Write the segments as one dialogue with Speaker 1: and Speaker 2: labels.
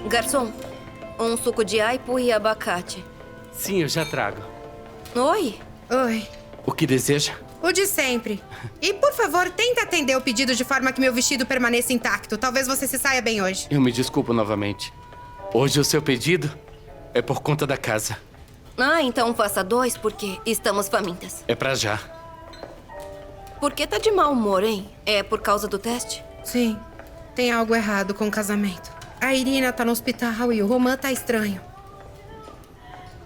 Speaker 1: Garçom, um suco de aipo e abacate.
Speaker 2: Sim, eu já trago.
Speaker 1: Oi.
Speaker 3: Oi.
Speaker 2: O que deseja?
Speaker 3: O de sempre. E, por favor, tenta atender o pedido de forma que meu vestido permaneça intacto. Talvez você se saia bem hoje.
Speaker 2: Eu me desculpo novamente. Hoje o seu pedido é por conta da casa.
Speaker 1: Ah, então faça 2, porque estamos famintas.
Speaker 2: É pra já.
Speaker 1: Por que tá de mau humor, hein? É por causa do teste?
Speaker 3: Sim. Tem algo errado com o casamento. A Irina tá no hospital e o Roman tá estranho.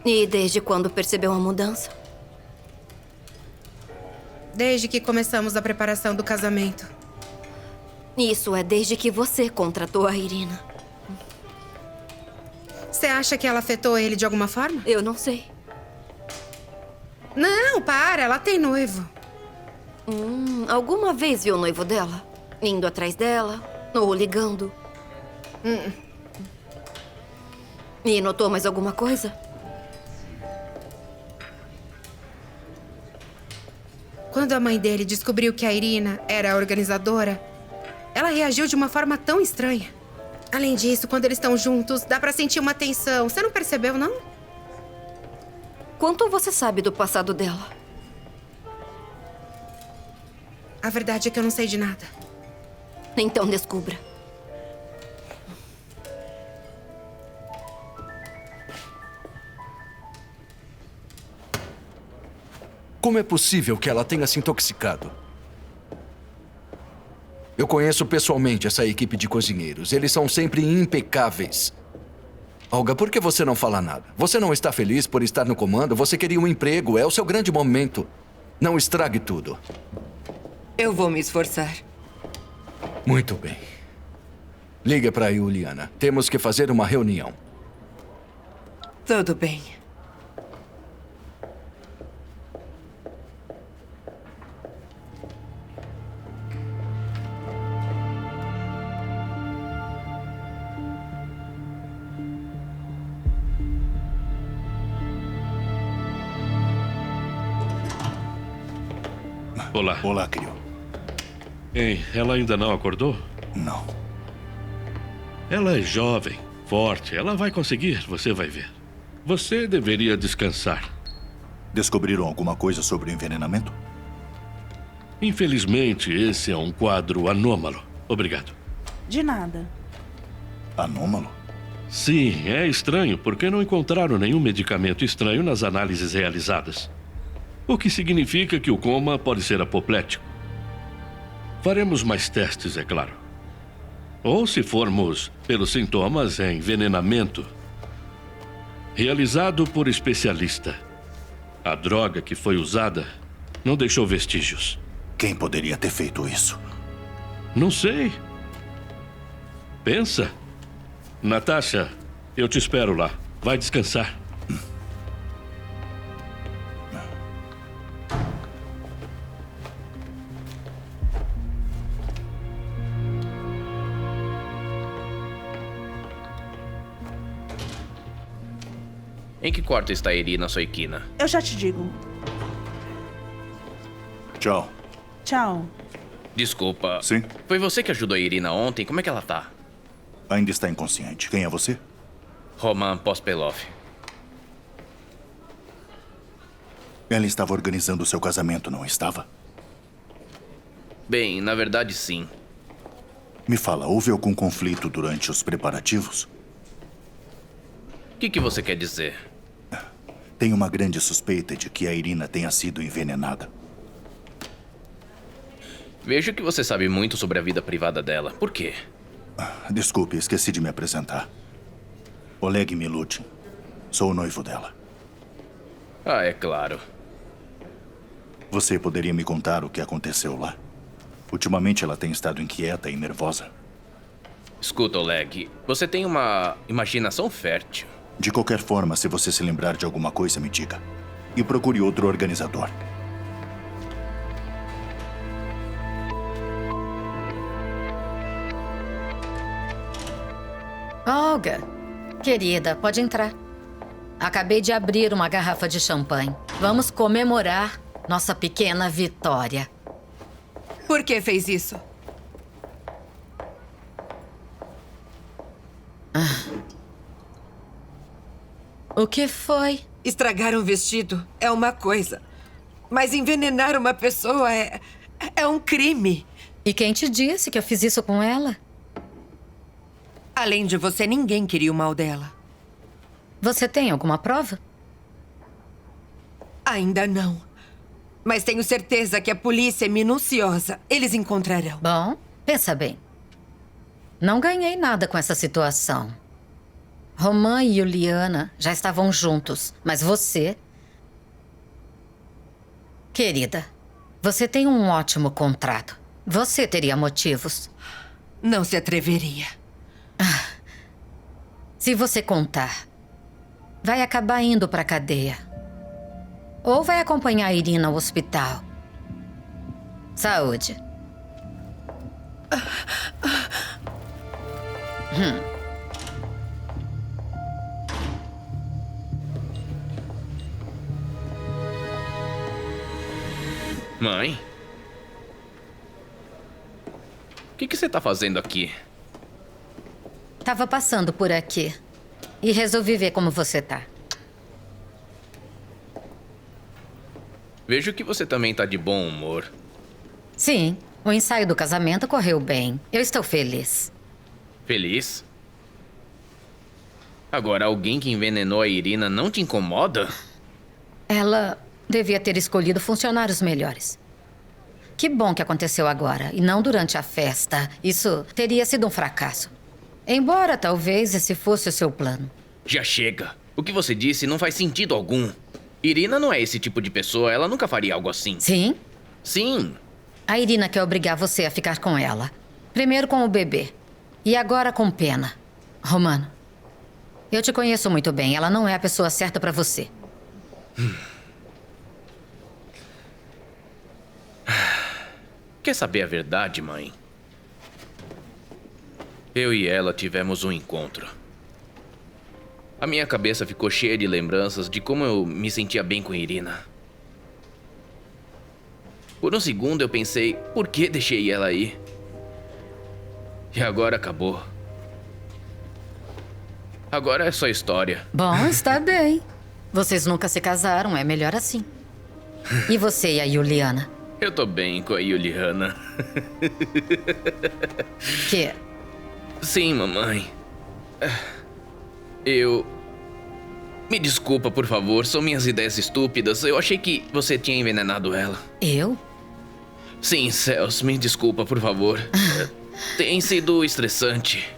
Speaker 1: E desde quando percebeu a mudança?
Speaker 3: Desde que começamos a preparação do casamento.
Speaker 1: Isso é desde que você contratou a Irina.
Speaker 3: Você acha que ela afetou ele de alguma forma?
Speaker 1: Eu não sei.
Speaker 3: Não, para. Ela tem noivo.
Speaker 1: Alguma vez viu o noivo dela? Indo atrás dela? Ou ligando? E notou mais alguma coisa?
Speaker 3: Quando a mãe dele descobriu que a Irina era a organizadora, ela reagiu de uma forma tão estranha. Além disso, quando eles estão juntos, dá pra sentir uma tensão. Você não percebeu, não?
Speaker 1: Quanto você sabe do passado dela?
Speaker 3: A verdade é que eu não sei de nada.
Speaker 1: Então descubra.
Speaker 4: Como é possível que ela tenha se intoxicado? Eu conheço pessoalmente essa equipe de cozinheiros. Eles são sempre impecáveis. Olga, por que você não fala nada? Você não está feliz por estar no comando? Você queria um emprego. É o seu grande momento. Não estrague tudo.
Speaker 5: Eu vou me esforçar.
Speaker 4: Muito bem. Liga para a Juliana. Temos que fazer uma reunião.
Speaker 5: Tudo bem.
Speaker 6: Olá.
Speaker 7: Olá, Crio.
Speaker 6: Ei, ela ainda não acordou?
Speaker 7: Não.
Speaker 6: Ela é jovem, forte. Ela vai conseguir, você vai ver. Você deveria descansar.
Speaker 7: Descobriram alguma coisa sobre o envenenamento?
Speaker 6: Infelizmente, esse é um quadro anômalo. Obrigado.
Speaker 8: De nada.
Speaker 7: Anômalo?
Speaker 6: Sim, é estranho, porque não encontraram nenhum medicamento estranho nas análises realizadas. O que significa que o coma pode ser apoplético. Faremos mais testes, é claro. Ou, se formos pelos sintomas, é envenenamento. Realizado por especialista. A droga que foi usada não deixou vestígios.
Speaker 7: Quem poderia ter feito isso?
Speaker 6: Não sei. Pensa. Natasha, eu te espero lá. Vai descansar.
Speaker 9: Em que quarto está a Irina Soikina?
Speaker 8: Eu já te digo.
Speaker 7: Tchau.
Speaker 8: Tchau.
Speaker 9: Desculpa.
Speaker 7: Sim?
Speaker 9: Foi você que ajudou a Irina ontem? Como é que ela tá?
Speaker 7: Ainda está inconsciente. Quem é você?
Speaker 9: Roman Pospelov.
Speaker 7: Ela estava organizando o seu casamento, não estava?
Speaker 9: Bem, na verdade, sim.
Speaker 7: Me fala, houve algum conflito durante os preparativos?
Speaker 9: O que você quer dizer?
Speaker 7: Tenho uma grande suspeita de que a Irina tenha sido envenenada.
Speaker 9: Vejo que você sabe muito sobre a vida privada dela. Por quê?
Speaker 7: Desculpe, esqueci de me apresentar. Oleg Milutin. Sou o noivo dela.
Speaker 9: Ah, é claro.
Speaker 7: Você poderia me contar o que aconteceu lá? Ultimamente ela tem estado inquieta e nervosa.
Speaker 9: Escuta, Oleg, você tem uma imaginação fértil.
Speaker 7: De qualquer forma, se você se lembrar de alguma coisa, me diga. E procure outro organizador.
Speaker 10: Olga, querida, pode entrar. Acabei de abrir uma garrafa de champanhe. Vamos comemorar nossa pequena vitória.
Speaker 5: Por que fez isso?
Speaker 10: O que foi?
Speaker 5: Estragar um vestido é uma coisa, mas envenenar uma pessoa é um crime.
Speaker 10: E quem te disse que eu fiz isso com ela?
Speaker 5: Além de você, ninguém queria o mal dela.
Speaker 10: Você tem alguma prova?
Speaker 5: Ainda não. Mas tenho certeza que a polícia é minuciosa. Eles encontrarão.
Speaker 10: Bom, pensa bem. Não ganhei nada com essa situação. Roman e Juliana já estavam juntos, mas você... Querida, você tem um ótimo contrato. Você teria motivos.
Speaker 5: Não se atreveria.
Speaker 10: Se você contar, vai acabar indo pra cadeia. Ou vai acompanhar a Irina ao hospital. Saúde.
Speaker 9: Mãe? O que você tá fazendo aqui?
Speaker 10: Tava passando por aqui e resolvi ver como você tá.
Speaker 9: Vejo que você também tá de bom humor.
Speaker 10: Sim, o ensaio do casamento correu bem. Eu estou feliz.
Speaker 9: Feliz? Agora, alguém que envenenou a Irina não te incomoda?
Speaker 10: Ela devia ter escolhido funcionários melhores. Que bom que aconteceu agora e não durante a festa. Isso teria sido um fracasso. Embora talvez esse fosse o seu plano.
Speaker 9: Já chega. O que você disse não faz sentido algum. Irina não é esse tipo de pessoa. Ela nunca faria algo assim.
Speaker 10: Sim?
Speaker 9: Sim.
Speaker 10: A Irina quer obrigar você a ficar com ela. Primeiro com o bebê. E agora com Pena. Romano, eu te conheço muito bem. Ela não é a pessoa certa pra você.
Speaker 9: Quer saber a verdade, mãe? Eu e ela tivemos um encontro. A minha cabeça ficou cheia de lembranças de como eu me sentia bem com Irina. Por um segundo eu pensei, por que deixei ela ir? E agora acabou. Agora é só história.
Speaker 10: Bom, está bem. Vocês nunca se casaram, é melhor assim. E você e a Juliana?
Speaker 9: Eu tô bem com a Juliana.
Speaker 10: Que?
Speaker 9: Sim, mamãe. Me desculpa, por favor. São minhas ideias estúpidas. Eu achei que você tinha envenenado ela.
Speaker 10: Eu?
Speaker 9: Sim, Cels, me desculpa, por favor. Tem sido estressante.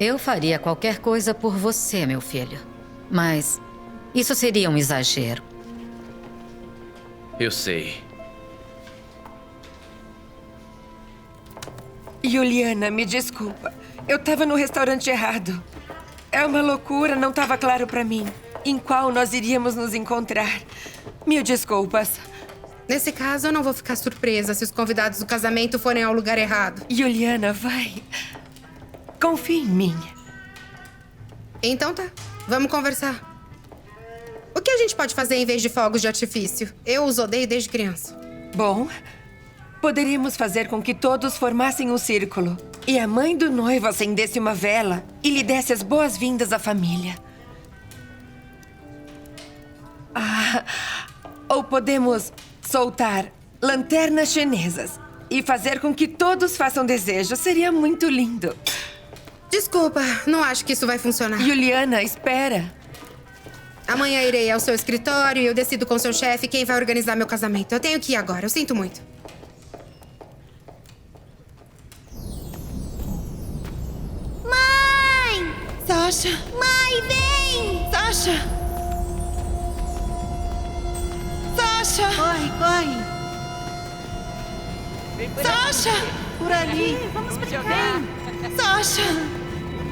Speaker 10: Eu faria qualquer coisa por você, meu filho. Mas isso seria um exagero.
Speaker 9: Eu sei.
Speaker 5: Juliana, me desculpa. Eu tava no restaurante errado. É uma loucura, não tava claro pra mim em qual nós iríamos nos encontrar. Mil desculpas.
Speaker 3: Nesse caso, eu não vou ficar surpresa se os convidados do casamento forem ao lugar errado.
Speaker 5: Juliana, vai. Confia em mim.
Speaker 3: Então tá, vamos conversar. O que a gente pode fazer em vez de fogos de artifício? Eu os odeio desde criança.
Speaker 5: Bom, poderíamos fazer com que todos formassem um círculo. E a mãe do noivo acendesse uma vela e lhe desse as boas-vindas à família. Ou podemos soltar lanternas chinesas e fazer com que todos façam desejo. Seria muito lindo.
Speaker 3: Desculpa, não acho que isso vai funcionar.
Speaker 5: Juliana, espera.
Speaker 3: Amanhã irei ao seu escritório e eu decido com seu chefe quem vai organizar meu casamento. Eu tenho que ir agora, eu sinto muito.
Speaker 1: Mãe!
Speaker 5: Sasha!
Speaker 1: Mãe, vem!
Speaker 5: Sasha! Sasha!
Speaker 8: Corre, corre.
Speaker 5: Sasha!
Speaker 8: Por ali. Vamos brincar.
Speaker 5: Sasha!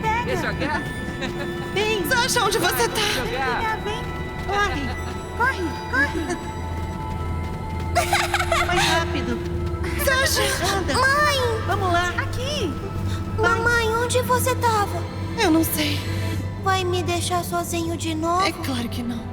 Speaker 8: Pega. Vem.
Speaker 5: Sasha, onde você tá?
Speaker 8: Vem. Corre. Corre, corre. Mais rápido.
Speaker 5: Sasha!
Speaker 8: Anda.
Speaker 1: Mãe!
Speaker 8: Vamos lá. Aqui.
Speaker 1: Mamãe, onde você tava?
Speaker 5: Eu não sei.
Speaker 1: Vai me deixar sozinho de novo?
Speaker 5: É claro que não.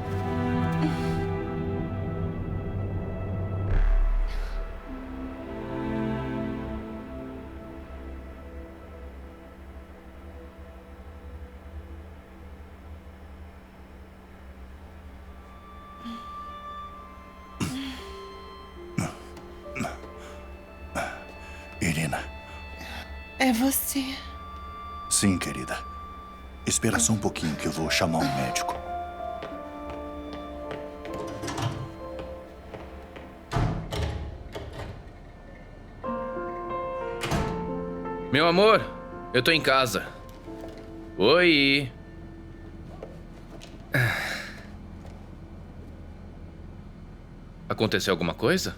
Speaker 5: É você.
Speaker 7: Sim, querida. Espera só um pouquinho que eu vou chamar um médico.
Speaker 9: Meu amor, eu tô em casa. Oi. Aconteceu alguma coisa?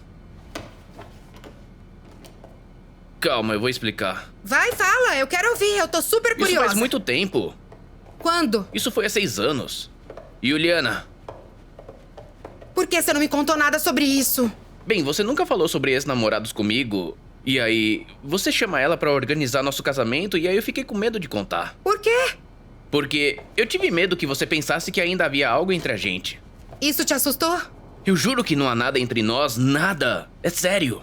Speaker 9: Calma, eu vou explicar.
Speaker 3: Vai, fala. Eu quero ouvir. Eu tô super curiosa.
Speaker 9: Isso faz muito tempo.
Speaker 3: Quando?
Speaker 9: Isso foi há 6 anos. Juliana.
Speaker 3: Por que você não me contou nada sobre isso?
Speaker 9: Bem, você nunca falou sobre ex-namorados comigo. E aí, você chama ela pra organizar nosso casamento e aí eu fiquei com medo de contar.
Speaker 3: Por quê?
Speaker 9: Porque eu tive medo que você pensasse que ainda havia algo entre a gente.
Speaker 3: Isso te assustou?
Speaker 9: Eu juro que não há nada entre nós, nada. É sério.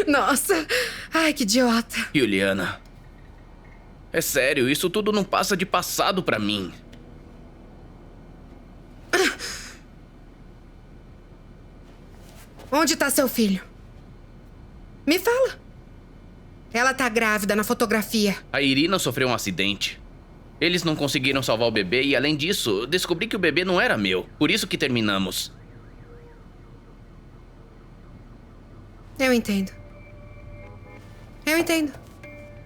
Speaker 3: Nossa. Ai, que idiota.
Speaker 9: Juliana. É sério, isso tudo não passa de passado pra mim.
Speaker 3: Onde tá seu filho? Me fala. Ela tá grávida na fotografia.
Speaker 9: A Irina sofreu um acidente. Eles não conseguiram salvar o bebê e, além disso, descobri que o bebê não era meu. Por isso que terminamos.
Speaker 3: Eu entendo. Eu entendo.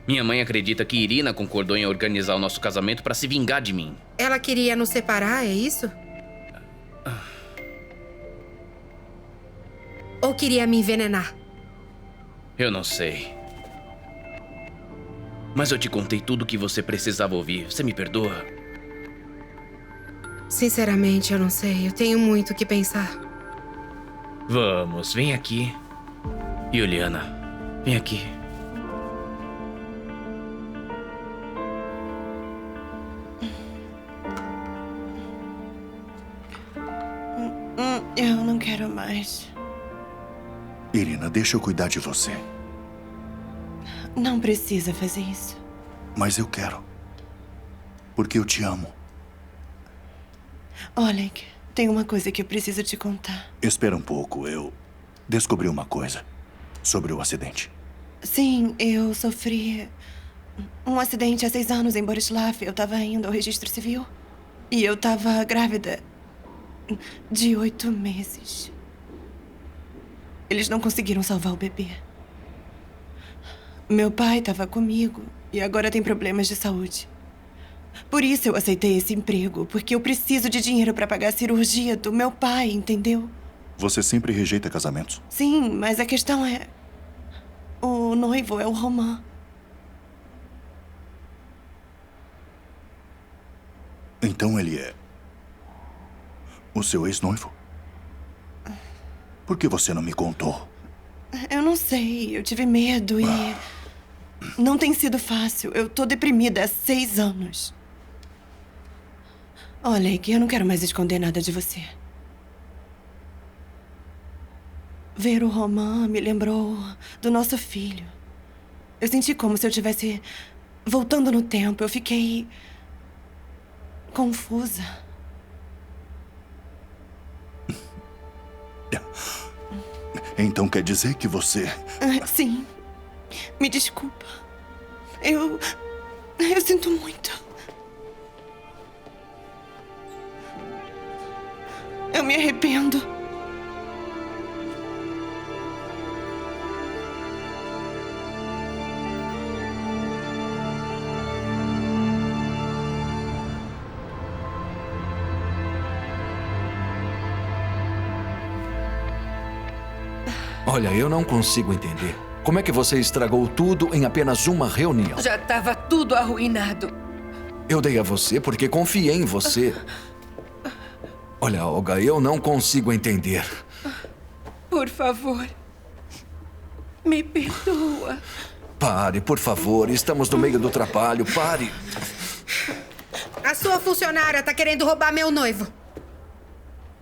Speaker 9: Minha mãe acredita que Irina concordou em organizar o nosso casamento pra se vingar de mim.
Speaker 3: Ela queria nos separar, é isso? Ou queria me envenenar?
Speaker 9: Eu não sei. Mas eu te contei tudo o que você precisava ouvir. Você me perdoa?
Speaker 3: Sinceramente, eu não sei. Eu tenho muito o que pensar.
Speaker 9: Vamos, vem aqui. Juliana, vem aqui.
Speaker 5: Eu não quero mais.
Speaker 7: Irina, deixa eu cuidar de você.
Speaker 5: Não precisa fazer isso.
Speaker 7: Mas eu quero. Porque eu te amo.
Speaker 5: Oleg, tem uma coisa que eu preciso te contar.
Speaker 7: Espera um pouco, eu descobri uma coisa sobre o acidente.
Speaker 5: Sim, eu sofri um acidente há 6 anos em Borislav. Eu tava indo ao registro civil. E eu tava grávida de 8 meses. Eles não conseguiram salvar o bebê. Meu pai estava comigo e agora tem problemas de saúde. Por isso eu aceitei esse emprego, porque eu preciso de dinheiro para pagar a cirurgia do meu pai, entendeu?
Speaker 7: Você sempre rejeita casamentos?
Speaker 5: Sim, mas a questão é... O noivo é o Roman.
Speaker 7: Então ele é... o seu ex-noivo? Por que você não me contou?
Speaker 5: Eu não sei, eu tive medo e... Não tem sido fácil. Eu tô deprimida há 6 anos. Olha, que eu não quero mais esconder nada de você. Ver o Roman me lembrou do nosso filho. Eu senti como se eu estivesse voltando no tempo. Eu fiquei... confusa.
Speaker 7: Então quer dizer que você...
Speaker 5: Sim. Me desculpa. Eu sinto muito. Eu me arrependo.
Speaker 4: Olha, eu não consigo entender. Como é que você estragou tudo em apenas uma reunião?
Speaker 5: Já estava tudo arruinado.
Speaker 4: Eu dei a você porque confiei em você. Olha, Olga, eu não consigo entender.
Speaker 5: Por favor, me perdoa.
Speaker 4: Pare, por favor. Estamos no meio do trabalho. Pare.
Speaker 3: A sua funcionária tá querendo roubar meu noivo.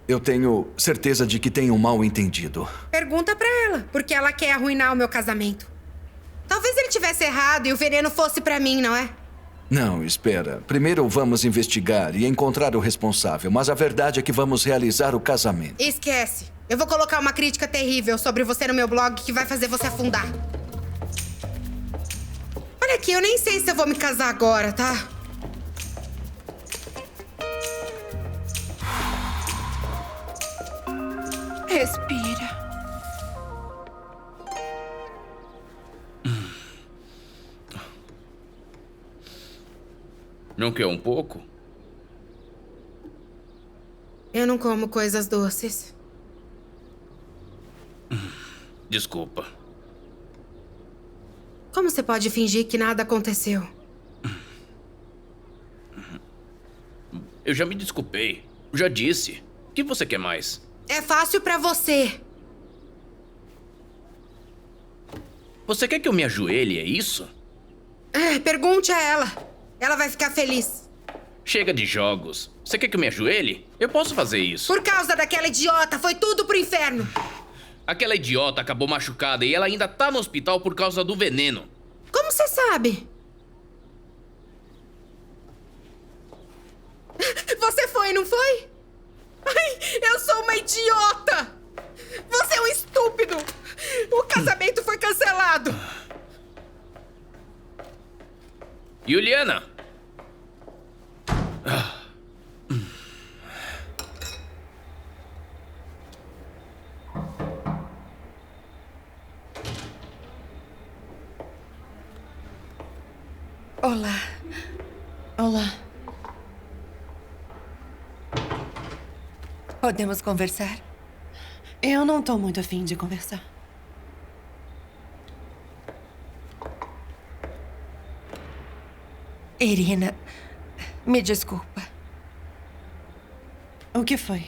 Speaker 4: Eu tenho certeza de que tem um mal-entendido.
Speaker 3: Pergunta pra ela, porque ela quer arruinar o meu casamento. Talvez ele tivesse errado e o veneno fosse pra mim, não é?
Speaker 4: Não, espera. Primeiro vamos investigar e encontrar o responsável, mas a verdade é que vamos realizar o casamento.
Speaker 3: Esquece. Eu vou colocar uma crítica terrível sobre você no meu blog que vai fazer você afundar. É que eu nem sei se eu vou me casar agora, tá?
Speaker 5: Respira.
Speaker 9: Não quer um pouco?
Speaker 3: Eu não como coisas doces.
Speaker 9: Desculpa.
Speaker 3: Como você pode fingir que nada aconteceu?
Speaker 9: Eu já me desculpei. Já disse. O que você quer mais?
Speaker 3: É fácil pra você.
Speaker 9: Você quer que eu me ajoelhe, é isso?
Speaker 3: Pergunte a ela. Ela vai ficar feliz.
Speaker 9: Chega de jogos. Você quer que eu me ajoelhe? Eu posso fazer isso.
Speaker 3: Por causa daquela idiota, foi tudo pro inferno.
Speaker 9: Aquela idiota acabou machucada e ela ainda tá no hospital por causa do veneno.
Speaker 3: Como você sabe? Você foi, não foi? Ai, eu sou uma idiota! Você é um estúpido! O casamento foi cancelado!
Speaker 9: Juliana!
Speaker 5: Olá. Olá. Podemos conversar? Eu não tô muito afim de conversar. Irina, me desculpa. O que foi?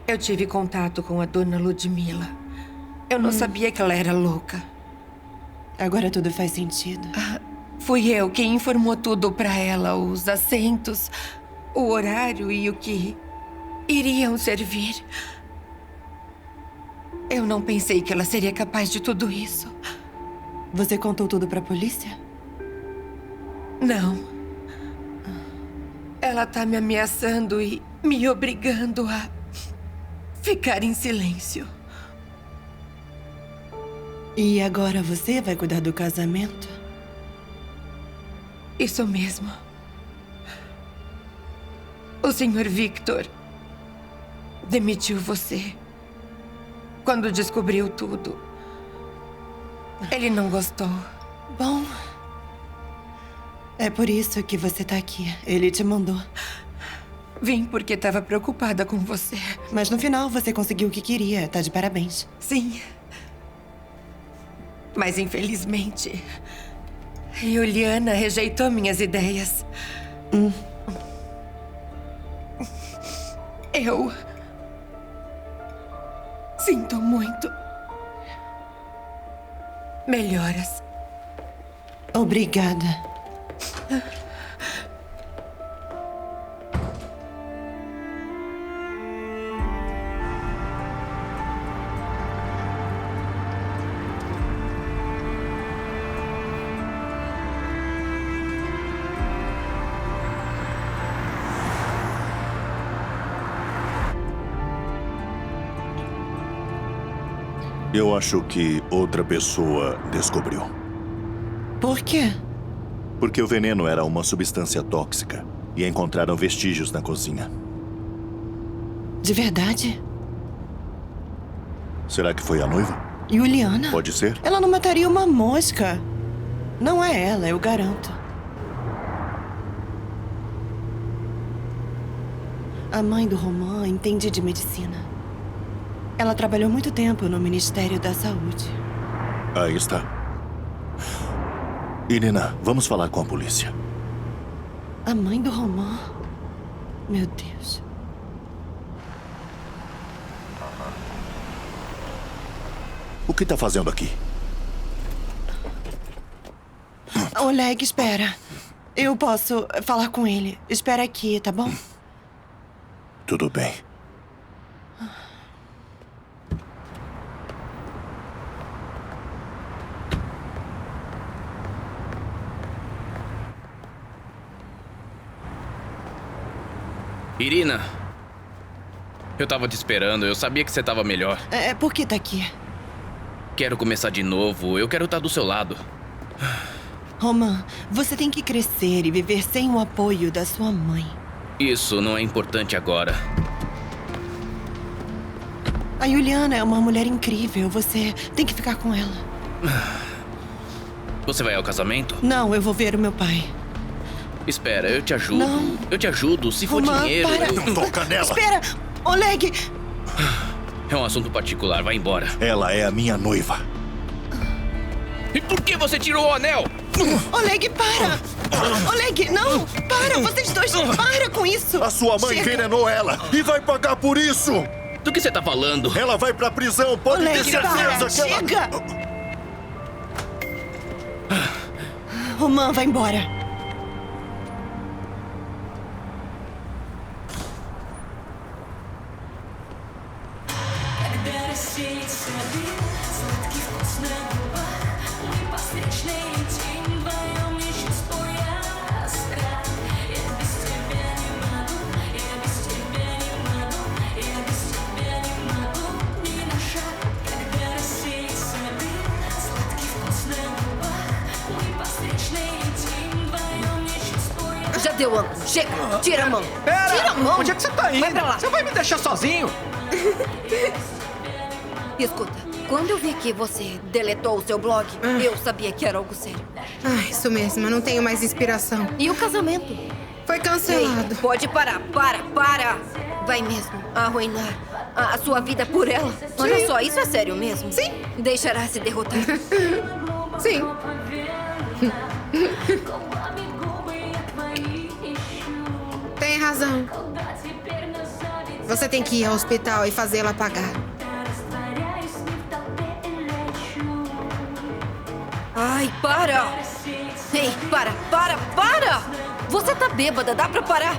Speaker 5: Eu tive contato com a dona Ludmila. Eu não sabia que ela era louca. Agora tudo faz sentido. Fui eu quem informou tudo pra ela, os assentos, o horário e o que iriam servir. Eu não pensei que ela seria capaz de tudo isso. Você contou tudo pra polícia? Não. Ela tá me ameaçando e me obrigando a ficar em silêncio. E agora você vai cuidar do casamento? Isso mesmo. O Sr. Victor demitiu você quando descobriu tudo. Ele não gostou. Bom, é por isso que você tá aqui. Ele te mandou. Vim porque estava preocupada com você. Mas no final você conseguiu o que queria. Tá de parabéns. Sim. Mas infelizmente, Juliana rejeitou minhas ideias. Eu sinto muito. Melhoras. Obrigada.
Speaker 7: Eu acho que outra pessoa descobriu.
Speaker 5: Por quê?
Speaker 7: Porque o veneno era uma substância tóxica e encontraram vestígios na cozinha.
Speaker 5: De verdade?
Speaker 7: Será que foi a noiva?
Speaker 5: Juliana?
Speaker 7: Pode ser?
Speaker 5: Ela não mataria uma mosca. Não é ela, eu garanto. A mãe do Roman entende de medicina. Ela trabalhou muito tempo no Ministério da Saúde.
Speaker 7: Aí está. Irina, vamos falar com a polícia.
Speaker 5: A mãe do Roman? Meu Deus.
Speaker 7: O que está fazendo aqui?
Speaker 5: Oleg, espera. Eu posso falar com ele. Espera aqui, tá bom?
Speaker 7: Tudo bem.
Speaker 9: Irina, Eu tava te esperando, eu sabia que você tava melhor.
Speaker 5: Por que tá aqui?
Speaker 9: Quero começar de novo, eu quero estar do seu lado.
Speaker 5: Roman, você tem que crescer e viver sem o apoio da sua mãe.
Speaker 9: Isso não é importante agora.
Speaker 5: A Juliana é uma mulher incrível, você tem que ficar com ela.
Speaker 9: Você vai ao casamento?
Speaker 5: Não, eu vou ver o meu pai.
Speaker 9: Espera, eu te ajudo.
Speaker 5: Não.
Speaker 9: Eu te ajudo, se for
Speaker 5: Roman,
Speaker 9: dinheiro...
Speaker 5: para.
Speaker 7: Não toca nela.
Speaker 5: Espera! Oleg!
Speaker 9: É um assunto particular, vai embora.
Speaker 7: Ela é a minha noiva.
Speaker 9: E por que você tirou o anel?
Speaker 5: Oleg, para! Oleg, não! Para, vocês dois! Para com isso!
Speaker 7: A sua mãe
Speaker 5: Chega.
Speaker 7: envenenou ela e vai pagar por isso.
Speaker 9: Do que você tá falando?
Speaker 7: Ela vai pra prisão, pode ter
Speaker 5: Oleg,
Speaker 7: certeza
Speaker 5: para!
Speaker 7: que ela...
Speaker 5: Chega! Roman, vai embora.
Speaker 1: Já deu, Ana. Chega. Tira a mão.
Speaker 11: Pera!
Speaker 1: Tira a mão.
Speaker 11: Onde é que você tá indo?
Speaker 1: Vai pra lá.
Speaker 11: Você vai me deixar sozinho?
Speaker 1: Escuta, quando eu vi que você deletou o seu blog, eu sabia que era algo sério.
Speaker 3: Isso mesmo, eu não tenho mais inspiração.
Speaker 1: E o casamento?
Speaker 3: Foi cancelado.
Speaker 1: Ei, pode parar. Para. Vai mesmo arruinar a sua vida por ela? Olha só, isso é sério mesmo?
Speaker 3: Sim.
Speaker 1: Deixará se derrotar?
Speaker 3: Sim. Tem razão. Você tem que ir ao hospital e fazê-la pagar.
Speaker 1: Ai, para! Ei, para! Você tá bêbada, dá pra parar?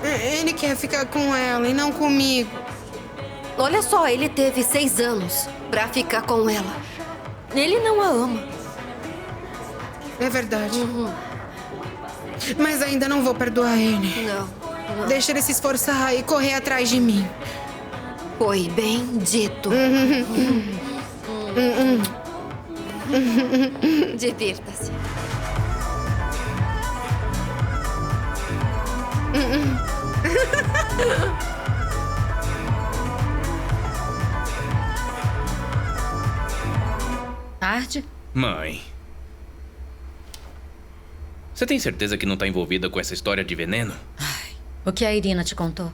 Speaker 3: Ele quer ficar com ela e não comigo.
Speaker 1: Olha só, ele teve 6 anos pra ficar com ela. Ele não a ama.
Speaker 3: É verdade. Mas ainda não vou perdoar ele.
Speaker 1: Não.
Speaker 3: Deixa ele se esforçar e correr atrás de mim.
Speaker 1: Foi bem dito. Divirta-se.
Speaker 10: Arde?
Speaker 9: Mãe. Você tem certeza que não tá envolvida com essa história de veneno?
Speaker 10: O que a Irina te contou?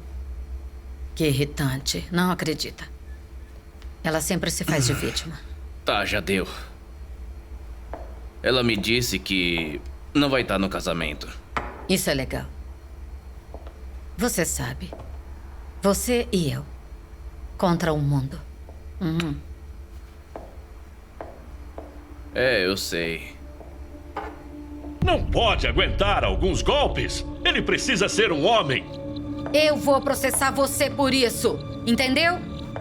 Speaker 10: Que irritante. Não acredita. Ela sempre se faz de vítima.
Speaker 9: Tá, já deu. Ela me disse que não vai estar no casamento.
Speaker 10: Isso é legal. Você sabe. Você e eu. Contra o mundo.
Speaker 9: É, eu sei.
Speaker 6: Não pode aguentar alguns golpes. Ele precisa ser um homem.
Speaker 10: Eu vou processar você por isso. Entendeu?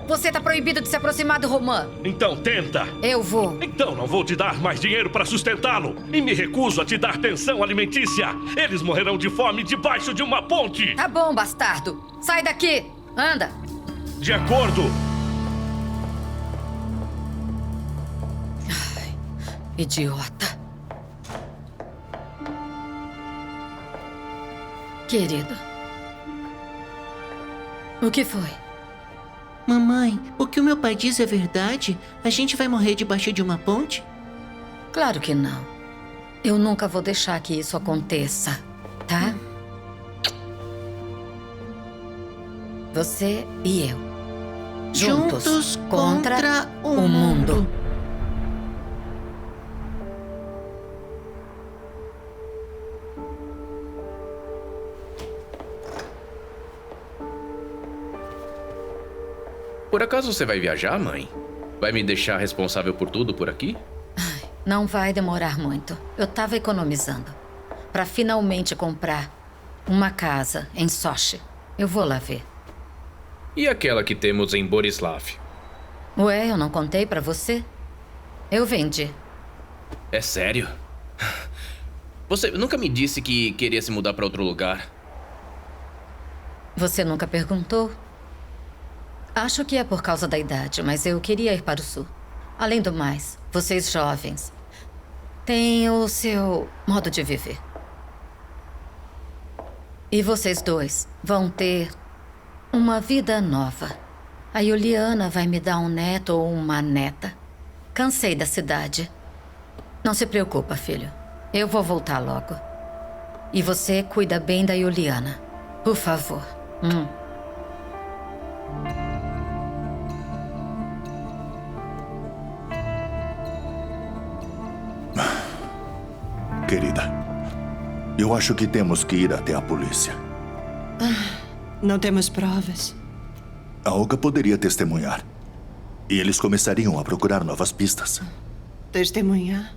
Speaker 10: Você tá proibido de se aproximar do Roman.
Speaker 6: Então tenta.
Speaker 10: Eu vou.
Speaker 6: Então não vou te dar mais dinheiro para sustentá-lo. E me recuso a te dar pensão alimentícia. Eles morrerão de fome debaixo de uma ponte.
Speaker 10: Tá bom, bastardo. Sai daqui. Anda.
Speaker 6: De acordo.
Speaker 10: Idiota. Querido. O que foi?
Speaker 8: Mamãe, o que o meu pai diz é verdade? A gente vai morrer debaixo de uma ponte?
Speaker 10: Claro que não. Eu nunca vou deixar que isso aconteça, tá? Você e eu. Juntos contra o mundo.
Speaker 9: Por acaso você vai viajar, mãe? Vai me deixar responsável por tudo por aqui?
Speaker 10: Não vai demorar muito. Eu tava economizando para finalmente comprar uma casa em Sochi. Eu vou lá ver.
Speaker 9: E aquela que temos em Borislav?
Speaker 10: Ué, eu não contei pra você? Eu vendi.
Speaker 9: É sério? Você nunca me disse que queria se mudar pra outro lugar.
Speaker 10: Você nunca perguntou? Acho que é por causa da idade, mas eu queria ir para o sul. Além do mais, vocês jovens têm o seu modo de viver. E vocês dois vão ter uma vida nova. A Juliana vai me dar um neto ou uma neta. Cansei da cidade. Não se preocupa, filho. Eu vou voltar logo. E você cuida bem da Juliana. Por favor.
Speaker 7: Querida, eu acho que temos que ir até a polícia.
Speaker 5: Não temos provas.
Speaker 7: A Olga poderia testemunhar. E eles começariam a procurar novas pistas.
Speaker 5: Testemunhar?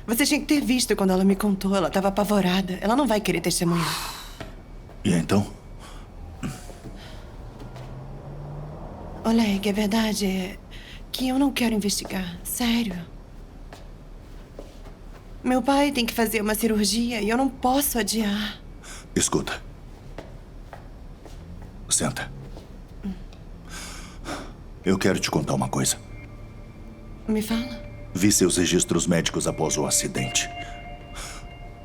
Speaker 5: Você tinha que ter visto quando ela me contou. Ela estava apavorada. Ela não vai querer testemunhar.
Speaker 7: E então?
Speaker 5: Oleg, a verdade é que eu não quero investigar. Sério. Meu pai tem que fazer uma cirurgia e eu não posso adiar.
Speaker 7: Escuta. Senta. Eu quero te contar uma coisa.
Speaker 5: Me fala.
Speaker 7: Vi seus registros médicos após o acidente.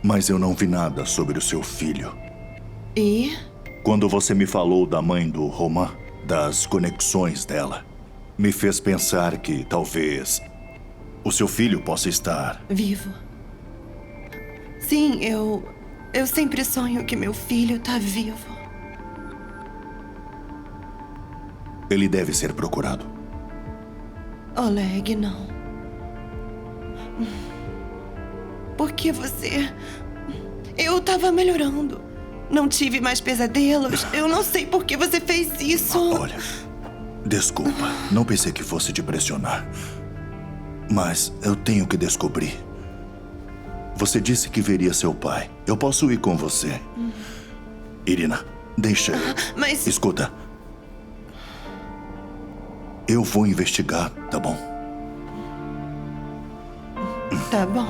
Speaker 7: Mas eu não vi nada sobre o seu filho.
Speaker 5: E?
Speaker 7: Quando você me falou da mãe do Roman, das conexões dela, me fez pensar que talvez o seu filho possa estar
Speaker 5: Vivo. Sim, eu sempre sonho que meu filho tá vivo.
Speaker 7: Ele deve ser procurado.
Speaker 5: Oleg, não. Por que você... Eu tava melhorando. Não tive mais pesadelos. Eu não sei por que você fez isso.
Speaker 7: Olha, desculpa. Não pensei que fosse te pressionar. Mas eu tenho que descobrir. Você disse que veria seu pai. Eu posso ir com você. Irina, deixa eu.
Speaker 5: Mas...
Speaker 7: Escuta. Eu vou investigar, tá bom?
Speaker 5: Tá bom.